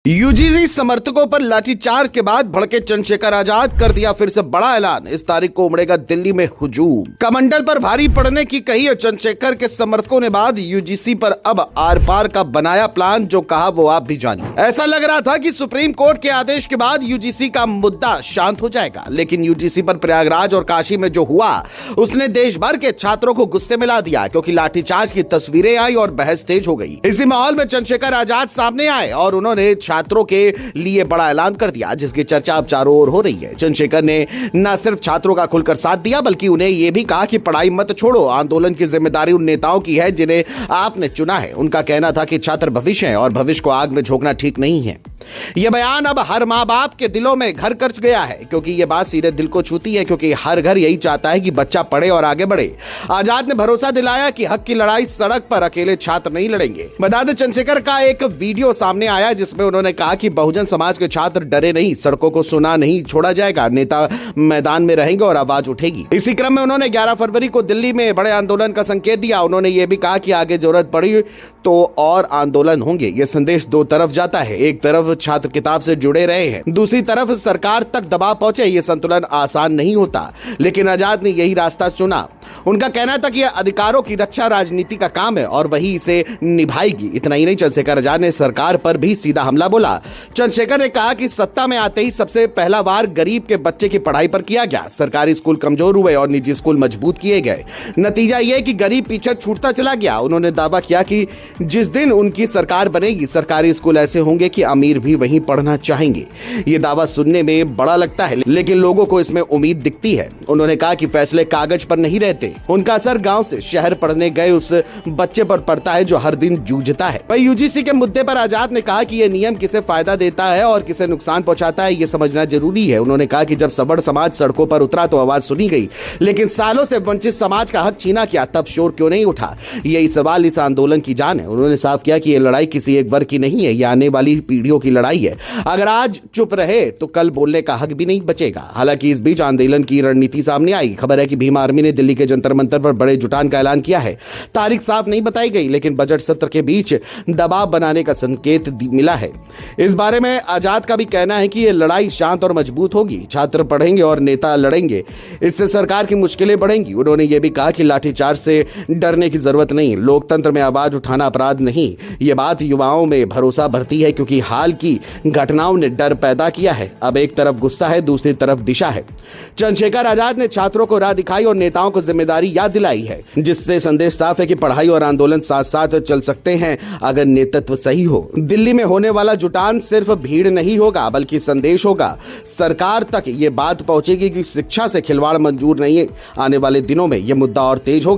UGC समर्थकों पर लाठीचार्ज के बाद भड़के चंद्रशेखर आजाद, कर दिया फिर से बड़ा ऐलान। इस तारीख को उमड़ेगा दिल्ली में हुजूम। कमंडल पर भारी पड़ने की कही और चंद्रशेखर के समर्थकों ने बाद यूजीसी पर अब आर पार का बनाया प्लान, जो कहा वो आप भी जानिए। ऐसा लग रहा था कि सुप्रीम कोर्ट के आदेश के बाद यूजीसी का मुद्दा शांत हो जाएगा, लेकिन यूजीसी पर प्रयागराज और काशी में जो हुआ उसने देश भर के छात्रों को गुस्से में ला दिया, क्योंकि लाठीचार्ज की तस्वीरें आई और बहस तेज हो गई। इसी माहौल में चंद्रशेखर आजाद सामने आए और उन्होंने छात्रों के लिए बड़ा ऐलान कर दिया, जिसकी चर्चा अब चारों ओर हो रही है। चंद्रशेखर ने न सिर्फ छात्रों का खुलकर साथ दिया, बल्कि उन्हें यह भी कहा कि पढ़ाई मत छोड़ो, आंदोलन की जिम्मेदारी उन नेताओं की है जिन्हें आपने चुना है। उनका कहना था कि छात्र भविष्य है और भविष्य को आग में झोंकना ठीक नहीं है। यह बयान अब हर मां बाप के दिलों में घर कर गया है, क्योंकि यह बात सीधे दिल को छूती है, क्योंकि हर घर यही चाहता है कि बच्चा पढ़े और आगे बढ़े। आजाद ने भरोसा दिलाया कि हक की लड़ाई सड़क पर अकेले छात्र नहीं लड़ेंगे। बता दें, चंद्रशेखर का एक वीडियो सामने आया जिसमें उन्होंने कहा कि बहुजन समाज के छात्र डरे नहीं, सड़कों को सुना नहीं छोड़ा जाएगा, नेता मैदान में रहेंगे और आवाज उठेगी। इसी क्रम में उन्होंने 11 फरवरी को दिल्ली में बड़े आंदोलन का संकेत दिया। उन्होंने यह भी कहा कि आगे जरूरत पड़ी तो और आंदोलन होंगे। यह संदेश दो तरफ जाता है, एक तरफ छात्र किताब से जुड़े रहे हैं, दूसरी तरफ सरकार तक दबाव पहुंचे। यह संतुलन आसान नहीं होता, लेकिन आजाद ने यही रास्ता चुना। उनका कहना था कि अधिकारों की रक्षा राजनीति का काम है और वही इसे निभाएगी। इतना ही नहीं, चंद्रशेखर आजाद ने सरकार पर भी सीधा हमला बोला। चंद्रशेखर ने कहा कि सत्ता में आते ही सबसे पहला वार गरीब के बच्चे की पढ़ाई पर किया गया। सरकारी स्कूल कमजोर हुए और निजी स्कूल मजबूत किए गए। नतीजा यह कि गरीब पीछे छूटता चला गया। उन्होंने दावा किया कि जिस दिन उनकी सरकार बनेगी, सरकारी स्कूल ऐसे होंगे कि अमीर भी वहीं पढ़ना चाहेंगे। ये दावा सुनने में बड़ा लगता है, लेकिन लोगों को इसमें उम्मीद दिखती है। उन्होंने कहा कि फैसले कागज पर नहीं रहते, उनका असर गांव से शहर पढ़ने गए उस बच्चे पर पड़ता है जो हर दिन जूझता है। वही यूजीसी के मुद्दे पर आजाद ने कहा कि यह नियम किसे फायदा देता है और किसे नुकसान पहुंचाता है, यह समझना जरूरी है। उन्होंने कहा कि जब सबड़ समाज सड़कों पर उतरा तो आवाज सुनी गई, लेकिन सालों से वंचित समाज का हक छीना गया, तब शोर क्यों नहीं उठा? यही सवाल इस आंदोलन की जान है। उन्होंने साफ किया कि यह लड़ाई किसी एक वर्ग की नहीं है, यह आने वाली पीढ़ियों की लड़ाई है। अगर आज चुप रहे तो कल बोलने का हक भी नहीं बचेगा। हालांकि इस बीच आंदोलन की रणनीति सामने आई। खबर है कि भीम आर्मी ने दिल्ली के जंतर मंतर पर बड़े जुटान का ऐलान किया है। तारीख साफ नहीं बताई गई, लेकिन बजट सत्र के बीच दबाव बनाने का संकेत मिला है। इस बारे में आजाद का भी कहना है कि यह लड़ाई शांत और मजबूत होगी। छात्र पढ़ेंगे और नेता लड़ेंगे, इससे सरकार की मुश्किलें बढ़ेंगी। उन्होंने यह भी कहा कि लाठीचार्ज से डरने की जरूरत नहीं, लोकतंत्र में आवाज उठाना अपराध नहीं। यह बात युवाओं में भरोसा भरती है, क्योंकि हाल की घटनाओं ने डर पैदा किया है। अब एक तरफ गुस्सा है, दूसरी तरफ दिशा है। चंद्रशेखर आजाद ने छात्रों को राह दिखाई और नेताओं को जिम्मेदारी याद दिलाई है, जिससे संदेश साफ है कि पढ़ाई और आंदोलन साथ साथ चल सकते हैं अगर नेतृत्व सही हो। दिल्ली में होने वाला जुटान सिर्फ भीड़ नहीं होगा, बल्कि संदेश होगा। सरकार तक ये बात पहुंचेगी कि शिक्षा से खिलवाड़ मंजूर नहीं है। आने वाले दिनों में यह मुद्दा और तेज होगा।